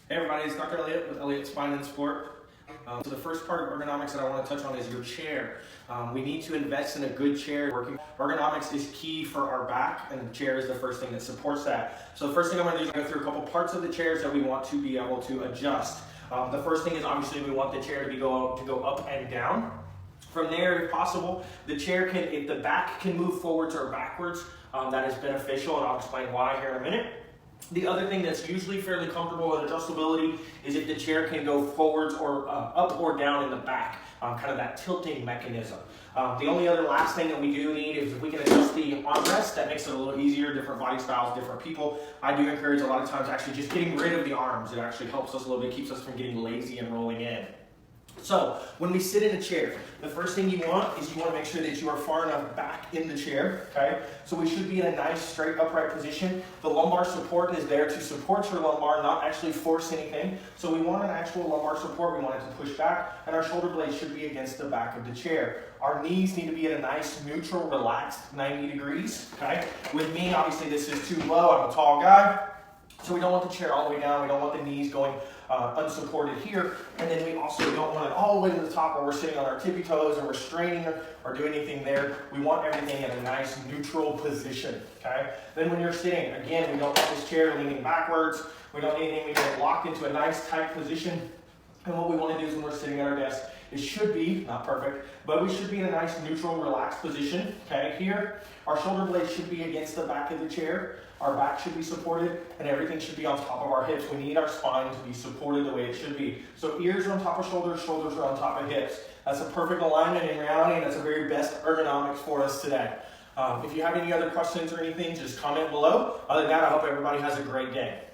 Hey everybody, it's Dr. Elliott with Elliott Spine and Sport. So the first part of ergonomics that I want to touch on is your chair. We need to invest in a good chair. Ergonomics is key for our back, and the chair is the first thing that supports that. So the first thing I'm going to do is go through a couple parts of the chairs that we want to be able to adjust. The first thing is obviously we want the chair to go up and down. From there, if possible, the chair can, if the back can move forwards or backwards, that is beneficial, and I'll explain why here in a minute. The other thing that's usually fairly comfortable with adjustability is if the chair can go forwards or up or down in the back, kind of that tilting mechanism. The only other last thing that we do need is if we can adjust the armrest. That makes it a little easier, different body styles, different people. I do encourage a lot of times actually just getting rid of the arms. It actually helps us a little bit, keeps us from getting lazy and rolling in. So when we sit in a chair, the first thing you want is you want to make sure that you are far enough back in the chair, okay? So we should be in a nice straight upright position. The lumbar support is there to support your lumbar, not actually force anything. So we want an actual lumbar support. We want it to push back, and our shoulder blades should be against the back of the chair. Our knees need to be at a nice neutral, relaxed 90 degrees, okay? With me, obviously this is too low. I'm a tall guy. So we don't want the chair all the way down. We don't want the knees going unsupported here. And then we also don't want it all the way to the top where we're sitting on our tippy toes or we're straining or doing anything there. We want everything in a nice neutral position, okay? Then when you're sitting, again, we don't want this chair leaning backwards. We don't need anything. We get it locked into a nice tight position. And what we want to do is when we're sitting at our desk, it should be, not perfect, but we should be in a nice neutral, relaxed position, okay? Here, our shoulder blades should be against the back of the chair. Our back should be supported, and everything should be on top of our hips. We need our spine to be supported the way it should be. So ears are on top of shoulders, shoulders are on top of hips. That's a perfect alignment in reality, and that's the very best ergonomics for us today. If you have any other questions or anything, just comment below. Other than that, I hope everybody has a great day.